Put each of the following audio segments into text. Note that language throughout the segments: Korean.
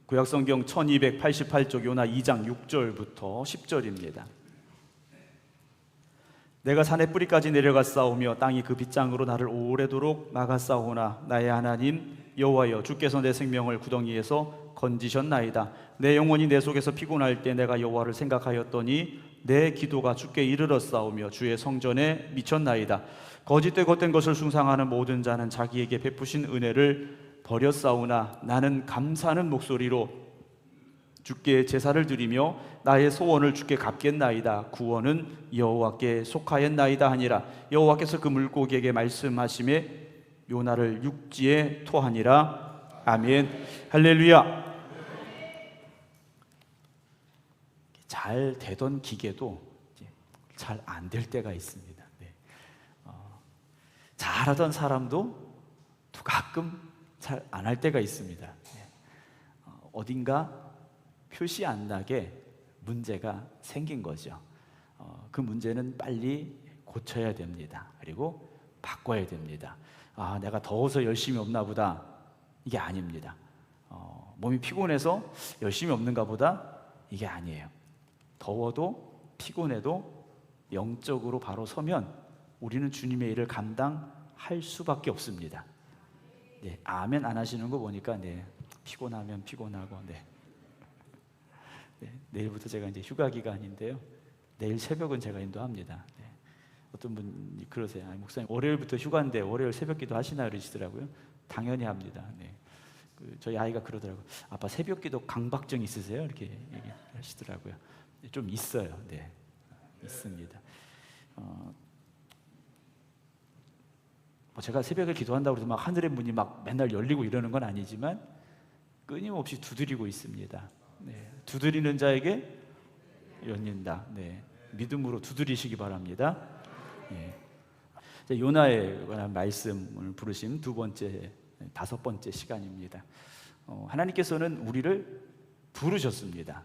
구약성경 1288쪽 요나 2장 6절부터 10절입니다. 내가 산의 뿌리까지 내려갔사오며 땅이 그 빗장으로 나를 오래도록 막았사오나 나의 하나님 여호와여, 주께서 내 생명을 구덩이에서 건지셨나이다. 내 영혼이 내 속에서 피곤할 때 내가 여호와를 생각하였더니 내 기도가 주께 이르렀사오며 주의 성전에 미쳤나이다. 거짓되고 헛된 것을 숭상하는 모든 자는 자기에게 베푸신 은혜를 버렸사오나 나는 감사하는 목소리로 주께 제사를 드리며 나의 소원을 주께 갚겠나이다. 구원은 여호와께 속하였나이다 하니라. 여호와께서 그 물고기에게 말씀하시매 요나를 육지에 토하니라. 아멘. 할렐루야. 잘 되던 기계도 잘 안 될 때가 있습니다. 잘하던 사람도 또 가끔 잘 안 할 때가 있습니다. 어딘가 표시 안 나게 문제가 생긴 거죠. 그 문제는 빨리 고쳐야 됩니다. 그리고 바꿔야 됩니다. 내가 더워서 열심히 없나 보다, 이게 아닙니다. 몸이 피곤해서 열심히 없는가 보다, 이게 아니에요. 더워도 피곤해도 영적으로 바로 서면 우리는 주님의 일을 감당할 수밖에 없습니다. 네, 아멘 안 하시는 거 보니까 피곤하면 피곤하고 내일부터 제가 이제 휴가 기간인데요. 내일 새벽은 제가 인도합니다. 어떤 분이 그러세요. 목사님 월요일부터 휴가인데 월요일 새벽 기도 하시나 그러시더라고요. 당연히 합니다. 저희 아이가 그러더라고요. 아빠 새벽 기도 강박증 있으세요? 이렇게 얘기하시더라고요. 좀 있어요. 있습니다. 제가 새벽에 기도한다고 해서 막 하늘의 문이 막 맨날 열리고 이러는 건 아니지만 끊임없이 두드리고 있습니다. 두드리는 자에게 열린다. 믿음으로 두드리시기 바랍니다. 요나에 관한 말씀을 부르신 다섯 번째 시간입니다. 하나님께서는 우리를 부르셨습니다.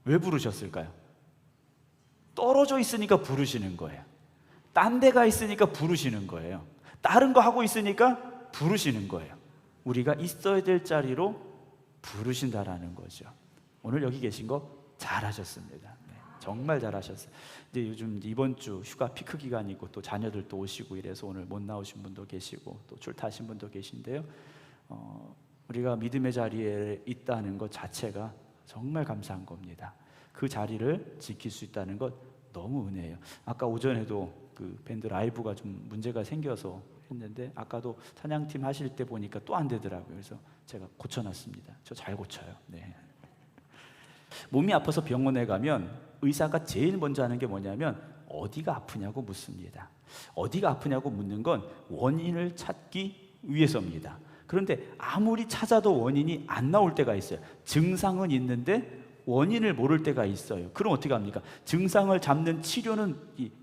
왜 부르셨을까요? 떨어져 있으니까 부르시는 거예요. 딴 데가 있으니까 부르시는 거예요. 다른 거 하고 있으니까 부르시는 거예요. 우리가 있어야 될 자리로 부르신다라는 거죠. 오늘 여기 계신 거 잘하셨습니다. 정말 잘하셨어요. 이제 요즘 이번 주 휴가 피크 기간이고 또 자녀들도 오시고 이래서 오늘 못 나오신 분도 계시고 또 출타하신 분도 계신데요. 우리가 믿음의 자리에 있다는 것 자체가 정말 감사한 겁니다. 그 자리를 지킬 수 있다는 것 너무 은혜예요. 아까 오전에도 그 밴드 라이브가 좀 문제가 생겨서 했는데 아까도 찬양팀 하실 때 보니까 또 안 되더라고요. 그래서 제가 고쳐놨습니다. 저 잘 고쳐요. 몸이 아파서 병원에 가면 의사가 제일 먼저 하는 게 뭐냐면 어디가 아프냐고 묻습니다. 어디가 아프냐고 묻는 건 원인을 찾기 위해서입니다. 그런데 아무리 찾아도 원인이 안 나올 때가 있어요. 증상은 있는데 원인을 모를 때가 있어요. 그럼 어떻게 합니까? 증상을 잡는 치료는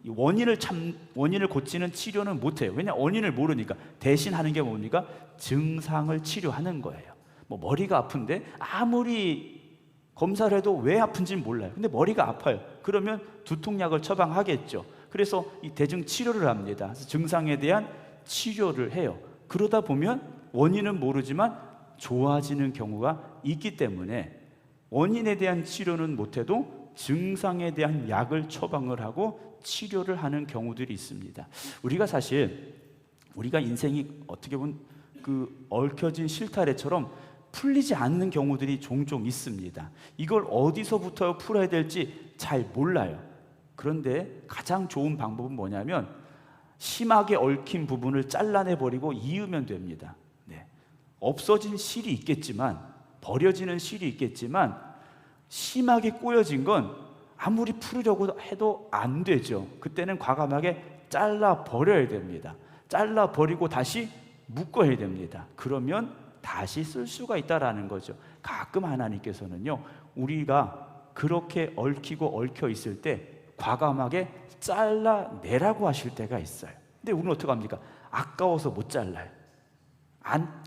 원인을 고치는 치료는 못해요. 왜냐? 원인을 모르니까. 대신 하는 게 뭡니까? 증상을 치료하는 거예요. 머리가 아픈데 아무리 검사를 해도 왜 아픈지는 몰라요. 근데 머리가 아파요. 그러면 두통약을 처방하겠죠. 그래서 이 대증 치료를 합니다. 그래서 증상에 대한 치료를 해요. 그러다 보면 원인은 모르지만 좋아지는 경우가 있기 때문에 원인에 대한 치료는 못해도 증상에 대한 약을 처방을 하고 치료를 하는 경우들이 있습니다. 우리가 인생이 어떻게 보면 그 얽혀진 실타래처럼 풀리지 않는 경우들이 종종 있습니다. 이걸 어디서부터 풀어야 될지 잘 몰라요. 그런데 가장 좋은 방법은 뭐냐면 심하게 얽힌 부분을 잘라내버리고 이으면 됩니다. 없어진 실이 있겠지만, 버려지는 실이 있겠지만 심하게 꼬여진 건 아무리 풀으려고 해도 안 되죠. 그때는 과감하게 잘라버려야 됩니다. 잘라버리고 다시 묶어야 됩니다. 그러면 다시 쓸 수가 있다라는 거죠. 가끔 하나님께서는요, 우리가 그렇게 얽히고 얽혀 있을 때 과감하게 잘라내라고 하실 때가 있어요. 근데 우리는 어떻게 합니까? 아까워서 못 잘라요.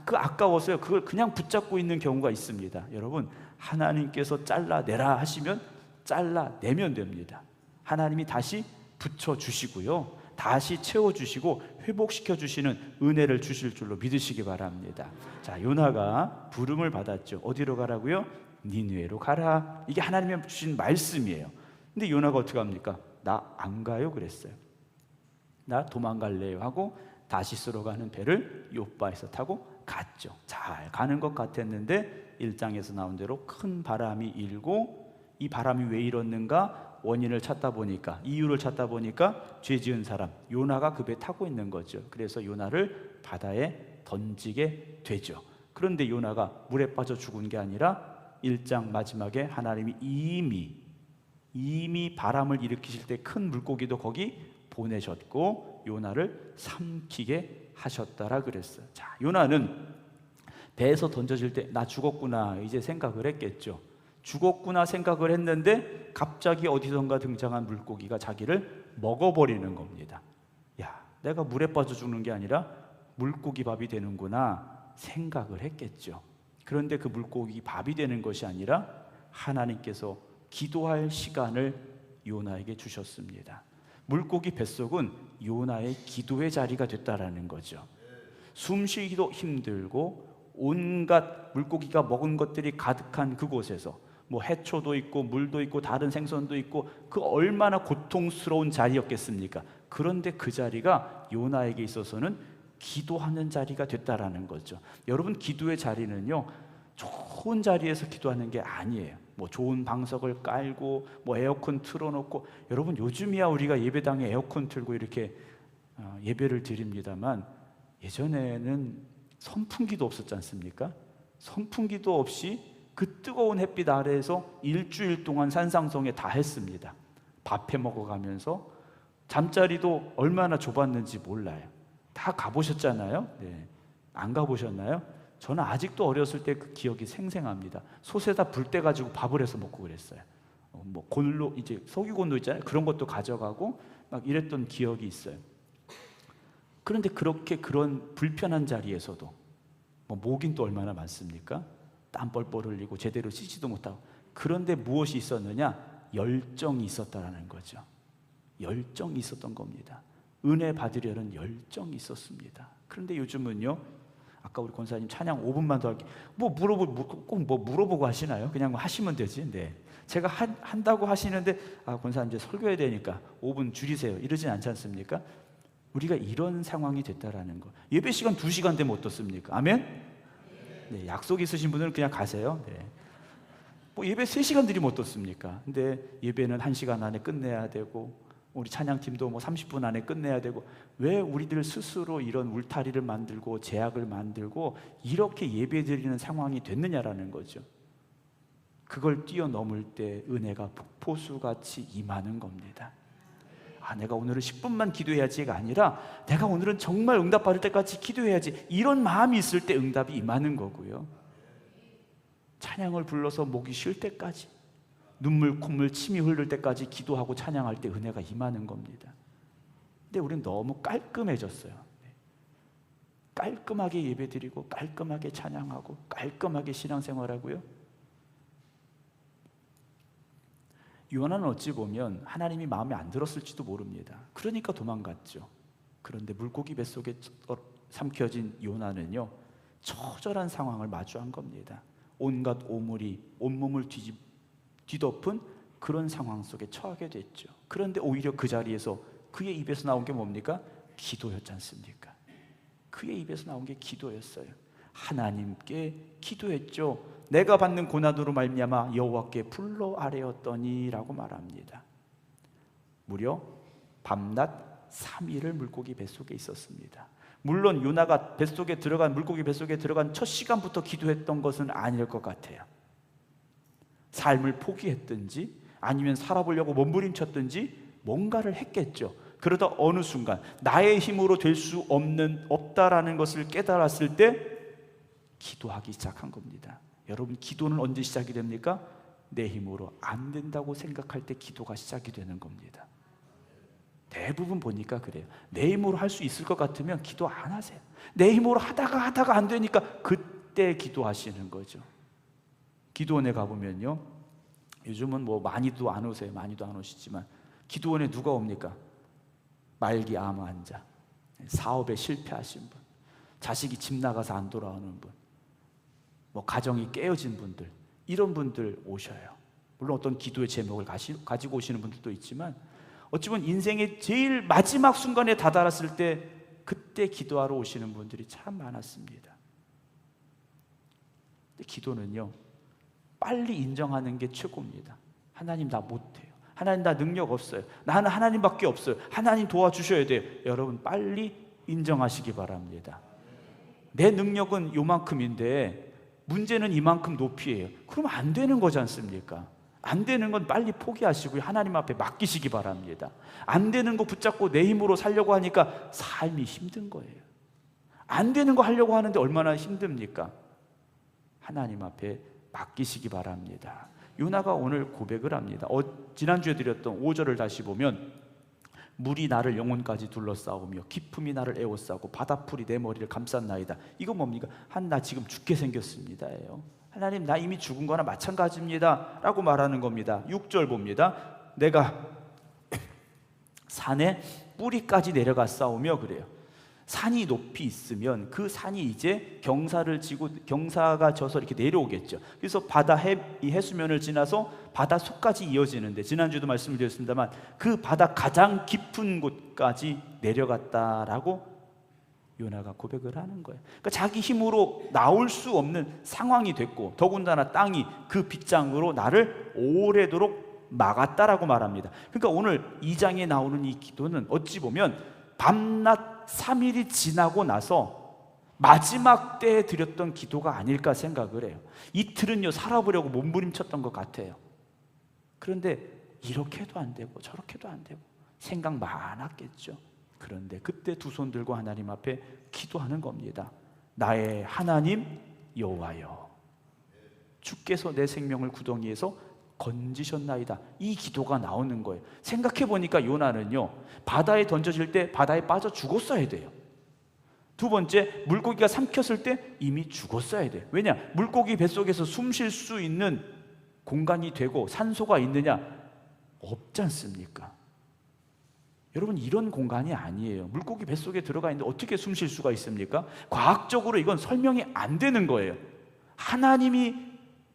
아까워서요, 그걸 그냥 붙잡고 있는 경우가 있습니다. 여러분, 하나님께서 잘라내라 하시면 잘라내면 됩니다. 하나님이 다시 붙여주시고요, 다시 채워주시고 회복시켜주시는 은혜를 주실 줄로 믿으시기 바랍니다. 자, 요나가 부름을 받았죠. 어디로 가라고요? 니느웨로 가라. 이게 하나님이 주신 말씀이에요. 근데 요나가 어떻게 합니까? 나 안 가요 그랬어요. 나 도망갈래요 하고 다시스로 가는 배를 요바에서 타고 갔죠. 잘 가는 것 같았는데 1장에서 나온 대로 큰 바람이 일고, 이 바람이 왜 일었는가 원인을 찾다 보니까, 이유를 찾다 보니까 죄 지은 사람 요나가 그 배 타고 있는 거죠. 그래서 요나를 바다에 던지게 되죠. 그런데 요나가 물에 빠져 죽은 게 아니라 1장 마지막에 하나님이 이미 바람을 일으키실 때 큰 물고기도 거기 보내셨고 요나를 삼키게 하셨다라 그랬어요. 자, 요나는 배에서 던져질 때 나 죽었구나 이제 생각을 했겠죠. 죽었구나 생각을 했는데 갑자기 어디선가 등장한 물고기가 자기를 먹어버리는 겁니다. 야, 내가 물에 빠져 죽는 게 아니라 물고기 밥이 되는구나 생각을 했겠죠. 그런데 그 물고기 밥이 되는 것이 아니라 하나님께서 기도할 시간을 요나에게 주셨습니다. 물고기 뱃속은 요나의 기도의 자리가 됐다라는 거죠. 숨쉬기도 힘들고 온갖 물고기가 먹은 것들이 가득한 그곳에서 뭐 해초도 있고 물도 있고 다른 생선도 있고 그 얼마나 고통스러운 자리였겠습니까? 그런데 그 자리가 요나에게 있어서는 기도하는 자리가 됐다라는 거죠. 여러분, 기도의 자리는요 좋은 자리에서 기도하는 게 아니에요. 뭐 좋은 방석을 깔고 뭐 에어컨 틀어놓고, 여러분 요즘이야 우리가 예배당에 에어컨 틀고 이렇게 예배를 드립니다만 예전에는 선풍기도 없었지 않습니까? 선풍기도 없이 그 뜨거운 햇빛 아래에서 일주일 동안 산상성에 다 했습니다. 밥해 먹어가면서 잠자리도 얼마나 좁았는지 몰라요. 다 가보셨잖아요? 네. 안 가보셨나요? 저는 아직도 어렸을 때 그 기억이 생생합니다. 솥에다 불 때 가지고 밥을 해서 먹고 그랬어요. 뭐 곤로, 이제 석유곤로 있잖아요. 그런 것도 가져가고 막 이랬던 기억이 있어요. 그런데 그런 불편한 자리에서도 뭐 모긴 또 얼마나 많습니까? 땀 뻘뻘 흘리고 제대로 씻지도 못하고. 그런데 무엇이 있었느냐? 열정이 있었다라는 거죠. 열정이 있었던 겁니다. 은혜 받으려는 열정이 있었습니다. 그런데 요즘은요, 아까 우리 권사님 찬양 5분만 더 할게. 꼭 물어보고 하시나요? 그냥 하시면 되지. 네. 제가 한다고 하시는데 권사님 이제 설교해야 되니까 5분 줄이세요 이러진 않지 않습니까? 우리가 이런 상황이 됐다라는 거. 예배 시간 2시간 되면 어떻습니까? 아멘? 네, 약속 있으신 분들은 그냥 가세요. 네. 뭐 예배 3시간 드리면 어떻습니까? 근데 예배는 1시간 안에 끝내야 되고 우리 찬양팀도 뭐 30분 안에 끝내야 되고, 왜 우리들 스스로 이런 울타리를 만들고 제약을 만들고 이렇게 예배 드리는 상황이 됐느냐라는 거죠. 그걸 뛰어넘을 때 은혜가 폭포수같이 임하는 겁니다. 내가 오늘은 10분만 기도해야지가 아니라 내가 오늘은 정말 응답받을 때까지 기도해야지, 이런 마음이 있을 때 응답이 임하는 거고요. 찬양을 불러서 목이 쉴 때까지, 눈물 콧물 침이 흐를 때까지 기도하고 찬양할 때 은혜가 임하는 겁니다. 근데 우리는 너무 깔끔해졌어요. 깔끔하게 예배드리고 깔끔하게 찬양하고 깔끔하게 신앙생활하고요. 요나는 어찌 보면 하나님이 마음에 안 들었을지도 모릅니다. 그러니까 도망갔죠. 그런데 물고기 뱃속에 삼켜진 요나는요 처절한 상황을 마주한 겁니다. 온갖 오물이 온몸을 뒤덮은 그런 상황 속에 처하게 됐죠. 그런데 오히려 그 자리에서 그의 입에서 나온 게 뭡니까? 기도였지 않습니까? 그의 입에서 나온 게 기도였어요. 하나님께 기도했죠. 내가 받는 고난으로 말미암아 여호와께 불러 아뢰었더니라고 말합니다. 무려 밤낮 3일을 물고기 뱃속에 있었습니다. 물론 요나가 물고기 뱃속에 들어간 첫 시간부터 기도했던 것은 아닐 것 같아요. 삶을 포기했든지 아니면 살아보려고 몸부림쳤든지 뭔가를 했겠죠. 그러다 어느 순간 나의 힘으로 될 수 없다라는 것을 깨달았을 때 기도하기 시작한 겁니다. 여러분, 기도는 언제 시작이 됩니까? 내 힘으로 안 된다고 생각할 때 기도가 시작이 되는 겁니다. 대부분 보니까 그래요. 내 힘으로 할 수 있을 것 같으면 기도 안 하세요. 내 힘으로 하다가 안 되니까 그때 기도하시는 거죠. 기도원에 가보면요, 요즘은 뭐 많이도 안 오세요. 많이도 안 오시지만 기도원에 누가 옵니까? 말기 암 환자, 사업에 실패하신 분, 자식이 집 나가서 안 돌아오는 분, 뭐 가정이 깨어진 분들, 이런 분들 오셔요. 물론 어떤 기도의 제목을 가지고 오시는 분들도 있지만 어찌 보면 인생의 제일 마지막 순간에 다다랐을 때 그때 기도하러 오시는 분들이 참 많았습니다. 근데 기도는요, 빨리 인정하는 게 최고입니다. 하나님 나 못해요. 하나님 나 능력 없어요. 나는 하나님밖에 없어요. 하나님 도와주셔야 돼요. 여러분 빨리 인정하시기 바랍니다. 내 능력은 요만큼인데 문제는 이만큼 높이에요. 그러면 안 되는 거지 않습니까? 안 되는 건 빨리 포기하시고 하나님 앞에 맡기시기 바랍니다. 안 되는 거 붙잡고 내 힘으로 살려고 하니까 삶이 힘든 거예요. 안 되는 거 하려고 하는데 얼마나 힘듭니까? 하나님 앞에 맡기시기 바랍니다. 요나가 오늘 고백을 합니다. 지난주에 드렸던 5절을 다시 보면 물이 나를 영혼까지 둘러싸우며 기품이 나를 에워싸고 바다풀이 내 머리를 감쌌나이다. 이거 뭡니까? 나 지금 죽게 생겼습니다예요. 하나님 나 이미 죽은 거나 마찬가지입니다 라고 말하는 겁니다. 6절 봅니다. 내가 산에 뿌리까지 내려가 싸우며 그래요. 산이 높이 있으면 그 산이 이제 경사를 지고 경사가 져서 이렇게 내려오겠죠. 그래서 이 해수면을 지나서 바다 속까지 이어지는데, 지난주에도 말씀을 드렸습니다만 그 바다 가장 깊은 곳까지 내려갔다라고 요나가 고백을 하는 거예요. 그러니까 자기 힘으로 나올 수 없는 상황이 됐고, 더군다나 땅이 그 빗장으로 나를 오래도록 막았다라고 말합니다. 그러니까 오늘 2장에 나오는 이 기도는 어찌 보면 밤낮 3일이 지나고 나서 마지막 때에 드렸던 기도가 아닐까 생각을 해요. 이틀은요 살아보려고 몸부림쳤던 것 같아요. 그런데 이렇게 해도 안 되고 저렇게 해도 안 되고 생각 많았겠죠. 그런데 그때 두 손 들고 하나님 앞에 기도하는 겁니다. 나의 하나님 여호와여, 주께서 내 생명을 구덩이에서 건지셨나이다. 이 기도가 나오는 거예요. 생각해 보니까 요나는요 바다에 던져질 때 바다에 빠져 죽었어야 돼요. 두 번째, 물고기가 삼켰을 때 이미 죽었어야 돼요. 왜냐? 물고기 뱃속에서 숨 쉴 수 있는 공간이 되고 산소가 있느냐? 없지 않습니까? 여러분 이런 공간이 아니에요. 물고기 뱃속에 들어가 있는데 어떻게 숨 쉴 수가 있습니까? 과학적으로 이건 설명이 안 되는 거예요. 하나님이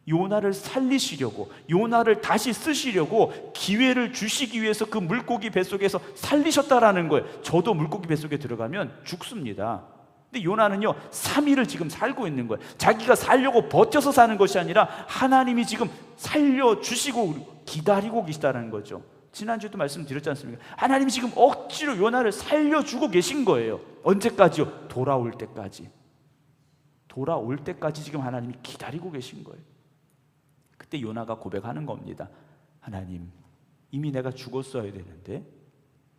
요나를 살리시려고, 요나를 다시 쓰시려고 기회를 주시기 위해서 그 물고기 뱃속에서 살리셨다라는 거예요. 저도 물고기 뱃속에 들어가면 죽습니다. 근데 요나는요 3일을 지금 살고 있는 거예요. 자기가 살려고 버텨서 사는 것이 아니라 하나님이 지금 살려주시고 기다리고 계시다는 거죠. 지난주에도 말씀드렸지 않습니까? 하나님이 지금 억지로 요나를 살려주고 계신 거예요. 언제까지요? 돌아올 때까지. 돌아올 때까지 지금 하나님이 기다리고 계신 거예요. 그때 요나가 고백하는 겁니다. 하나님, 이미 내가 죽었어야 되는데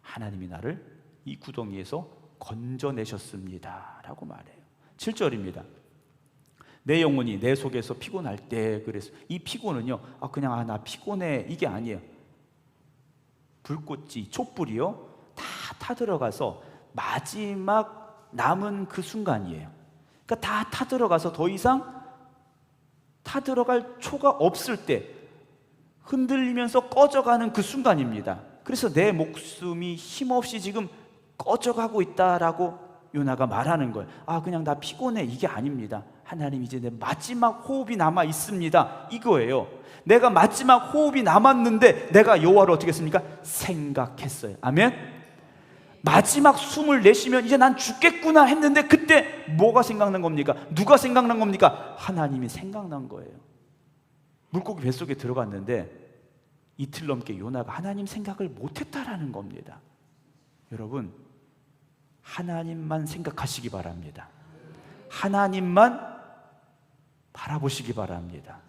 하나님이 나를 이 구덩이에서 건져내셨습니다 라고 말해요. 7절입니다. 내 영혼이 내 속에서 피곤할 때 그래서 이 피곤은요 그냥 나 피곤해 이게 아니에요. 불꽃이 촛불이요 다 타들어가서 마지막 남은 그 순간이에요. 그러니까 다 타들어가서 더 이상 타들어갈 초가 없을 때 흔들리면서 꺼져가는 그 순간입니다. 그래서 내 목숨이 힘없이 지금 꺼져가고 있다라고 요나가 말하는 거예요. 그냥 나 피곤해 이게 아닙니다. 하나님 이제 내 마지막 호흡이 남아 있습니다 이거예요. 내가 마지막 호흡이 남았는데 내가 여호와를 어떻게 했습니까? 생각했어요. 아멘. 마지막 숨을 내쉬면 이제 난 죽겠구나 했는데 그때 뭐가 생각난 겁니까? 누가 생각난 겁니까? 하나님이 생각난 거예요. 물고기 뱃속에 들어갔는데 이틀 넘게 요나가 하나님 생각을 못했다라는 겁니다. 여러분 하나님만 생각하시기 바랍니다. 하나님만 바라보시기 바랍니다.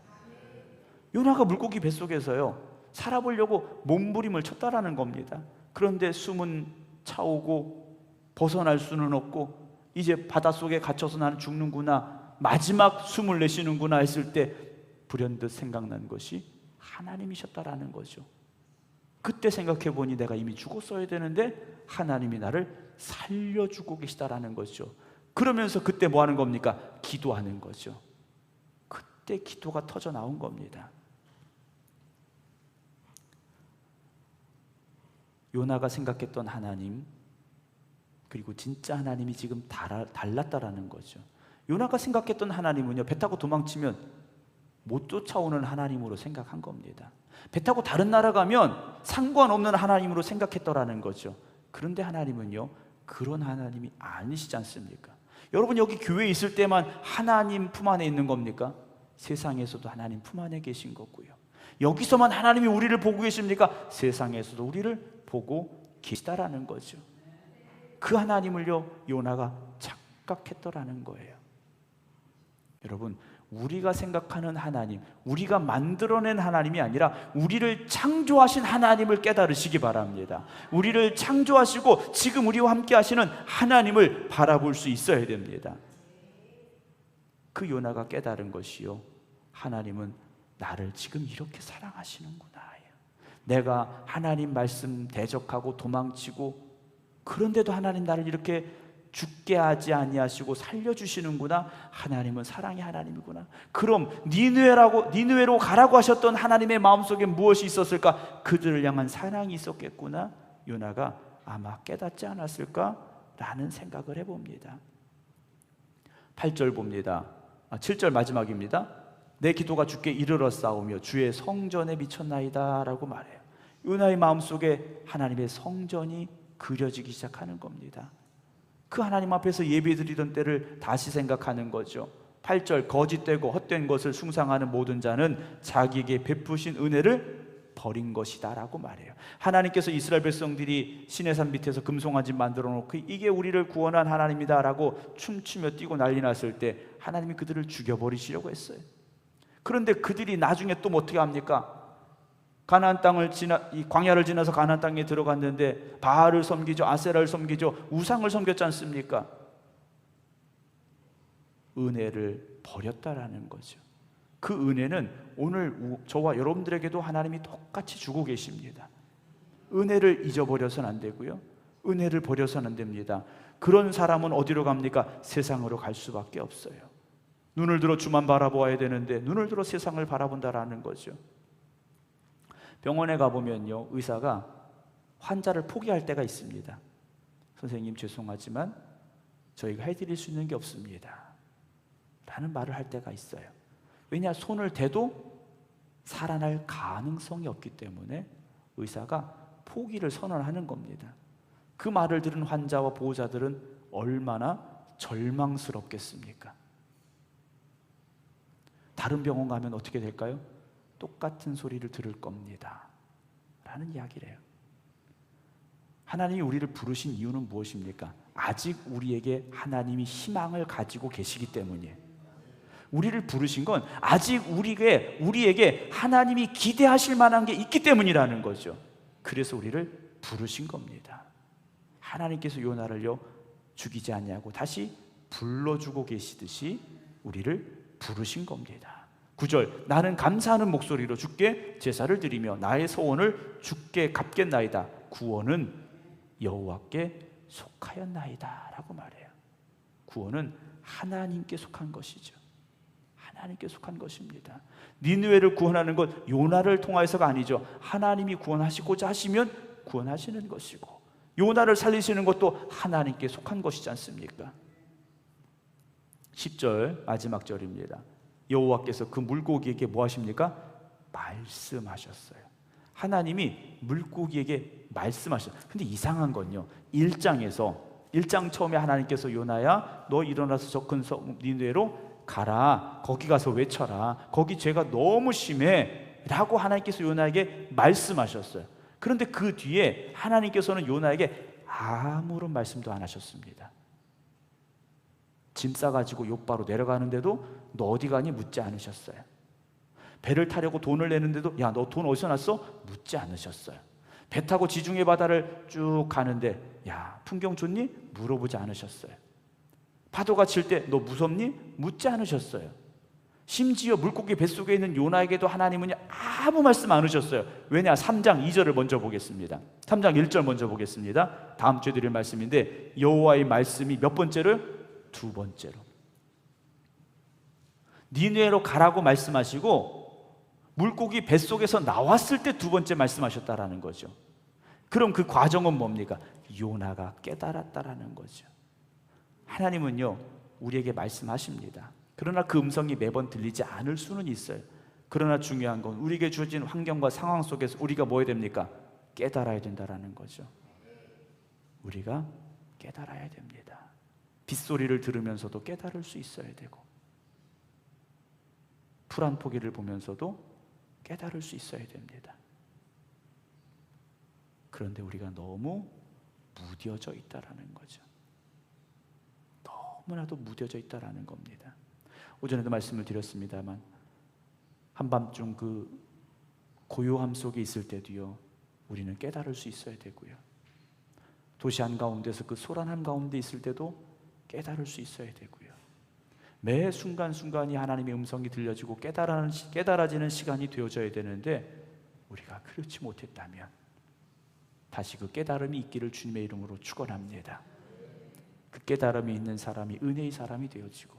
요나가 물고기 뱃속에서요 살아보려고 몸부림을 쳤다라는 겁니다. 그런데 숨은 차오고 벗어날 수는 없고 이제 바닷속에 갇혀서 나는 죽는구나, 마지막 숨을 내쉬는구나 했을 때 불현듯 생각난 것이 하나님이셨다라는 거죠. 그때 생각해 보니 내가 이미 죽었어야 되는데 하나님이 나를 살려주고 계시다라는 거죠. 그러면서 그때 뭐 하는 겁니까? 기도하는 거죠. 그때 기도가 터져 나온 겁니다. 요나가 생각했던 하나님, 그리고 진짜 하나님이 지금 달랐다라는 거죠. 요나가 생각했던 하나님은요, 배 타고 도망치면 못 쫓아오는 하나님으로 생각한 겁니다. 배 타고 다른 나라 가면 상관없는 하나님으로 생각했더라는 거죠. 그런데 하나님은요, 그런 하나님이 아니시지 않습니까? 여러분, 여기 교회에 있을 때만 하나님 품 안에 있는 겁니까? 세상에서도 하나님 품 안에 계신 거고요. 여기서만 하나님이 우리를 보고 계십니까? 세상에서도 우리를 보고 계시다라는 거죠. 그 하나님을요, 요나가 착각했더라는 거예요. 여러분, 우리가 생각하는 하나님, 우리가 만들어낸 하나님이 아니라 우리를 창조하신 하나님을 깨달으시기 바랍니다. 우리를 창조하시고 지금 우리와 함께 하시는 하나님을 바라볼 수 있어야 됩니다. 그 요나가 깨달은 것이요, 하나님은 나를 지금 이렇게 사랑하시는구나. 내가 하나님 말씀 대적하고 도망치고, 그런데도 하나님 나를 이렇게 죽게 하지 아니하시고 살려주시는구나. 하나님은 사랑의 하나님이구나. 그럼 니느웨로 가라고 하셨던 하나님의 마음속에 무엇이 있었을까? 그들을 향한 사랑이 있었겠구나. 요나가 아마 깨닫지 않았을까라는 생각을 해봅니다. 8절 봅니다. 7절 마지막입니다. 내 기도가 주께 이르렀사오며 주의 성전에 미쳤나이다 라고 말해요. 요나의 마음속에 하나님의 성전이 그려지기 시작하는 겁니다. 그 하나님 앞에서 예배드리던 때를 다시 생각하는 거죠. 8절, 거짓되고 헛된 것을 숭상하는 모든 자는 자기에게 베푸신 은혜를 버린 것이다 라고 말해요. 하나님께서 이스라엘 백성들이 시내산 밑에서 금송아지 만들어 놓고 이게 우리를 구원한 하나님이다 라고 춤추며 뛰고 난리 났을 때 하나님이 그들을 죽여버리시려고 했어요. 그런데 그들이 나중에 또 어떻게 합니까? 가나안 땅을 이 광야를 지나서 가나안 땅에 들어갔는데 바알을 섬기죠, 아세라를 섬기죠, 우상을 섬겼지 않습니까? 은혜를 버렸다라는 거죠. 그 은혜는 오늘 저와 여러분들에게도 하나님이 똑같이 주고 계십니다. 은혜를 잊어버려서는 안 되고요, 은혜를 버려서는 안 됩니다. 그런 사람은 어디로 갑니까? 세상으로 갈 수밖에 없어요. 눈을 들어 주만 바라보아야 되는데 눈을 들어 세상을 바라본다라는 거죠. 병원에 가보면요, 의사가 환자를 포기할 때가 있습니다. 선생님 죄송하지만 저희가 해드릴 수 있는 게 없습니다 라는 말을 할 때가 있어요. 왜냐, 손을 대도 살아날 가능성이 없기 때문에 의사가 포기를 선언하는 겁니다. 그 말을 들은 환자와 보호자들은 얼마나 절망스럽겠습니까? 다른 병원 가면 어떻게 될까요? 똑같은 소리를 들을 겁니다 라는 이야기를 해요. 하나님이 우리를 부르신 이유는 무엇입니까? 아직 우리에게 하나님이 희망을 가지고 계시기 때문이에요. 우리를 부르신 건 아직 우리에게 하나님이 기대하실 만한 게 있기 때문이라는 거죠. 그래서 우리를 부르신 겁니다. 하나님께서 요나를요, 죽이지 않냐고 다시 불러주고 계시듯이 우리를 부르신 겁니다. 9절, 나는 감사하는 목소리로 주께 제사를 드리며 나의 소원을 주께 갚겠나이다. 구원은 여호와께 속하였나이다 라고 말해요. 구원은 하나님께 속한 것이죠. 하나님께 속한 것입니다. 니느웨를 구원하는 것 요나를 통하여서가 아니죠. 하나님이 구원하시고자 하시면 구원하시는 것이고, 요나를 살리시는 것도 하나님께 속한 것이지 않습니까? 10절 마지막 절입니다. 여호와께서 그 물고기에게 뭐 하십니까? 말씀하셨어요. 하나님이 물고기에게 말씀하셨어요. 근데 이상한 건요, 1장 처음에 하나님께서 요나야 너 일어나서 저 큰 섬 니느웨로 가라, 거기 가서 외쳐라, 거기 죄가 너무 심해 라고 하나님께서 요나에게 말씀하셨어요. 그런데 그 뒤에 하나님께서는 요나에게 아무런 말씀도 안 하셨습니다. 짐 싸가지고 욥바로 내려가는데도 너 어디 가니 묻지 않으셨어요. 배를 타려고 돈을 내는데도 야 너 돈 어디서 났어? 묻지 않으셨어요. 배 타고 지중해 바다를 쭉 가는데 야 풍경 좋니? 물어보지 않으셨어요. 파도가 칠 때 너 무섭니? 묻지 않으셨어요. 심지어 물고기 뱃속에 있는 요나에게도 하나님은 아무 말씀 안 하셨어요. 왜냐? 3장 2절을 먼저 보겠습니다. 3장 1절 먼저 보겠습니다. 다음 주에 드릴 말씀인데 여호와의 말씀이 몇 번째로? 두 번째로. 니느웨로 가라고 말씀하시고 물고기 뱃속에서 나왔을 때 두 번째 말씀하셨다라는 거죠. 그럼 그 과정은 뭡니까? 요나가 깨달았다라는 거죠. 하나님은요, 우리에게 말씀하십니다. 그러나 그 음성이 매번 들리지 않을 수는 있어요. 그러나 중요한 건 우리에게 주어진 환경과 상황 속에서 우리가 뭐 해야 됩니까? 깨달아야 된다라는 거죠. 우리가 깨달아야 됩니다. 빗소리를 들으면서도 깨달을 수 있어야 되고, 풀 한 포기를 보면서도 깨달을 수 있어야 됩니다. 그런데 우리가 너무 무뎌져 있다라는 거죠. 너무나도 무뎌져 있다라는 겁니다. 오전에도 말씀을 드렸습니다만, 한밤중 그 고요함 속에 있을 때도요, 우리는 깨달을 수 있어야 되고요, 도시 한가운데서 그 소란 한가운데 있을 때도 깨달을 수 있어야 되고요, 매 순간순간이 하나님의 음성이 들려지고 깨달아지는 시간이 되어져야 되는데, 우리가 그렇지 못했다면 다시 그 깨달음이 있기를 주님의 이름으로 축원합니다. 그 깨달음이 있는 사람이 은혜의 사람이 되어지고,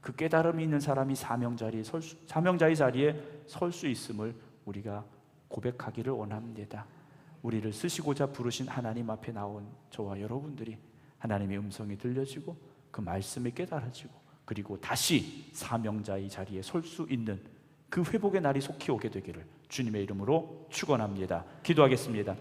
그 깨달음이 있는 사람이 사명자의 자리에 설 수 있음을 우리가 고백하기를 원합니다. 우리를 쓰시고자 부르신 하나님 앞에 나온 저와 여러분들이 하나님의 음성이 들려지고 그 말씀이 깨달아지고, 그리고 다시 사명자의 자리에 설 수 있는 그 회복의 날이 속히 오게 되기를 주님의 이름으로 축원합니다. 기도하겠습니다.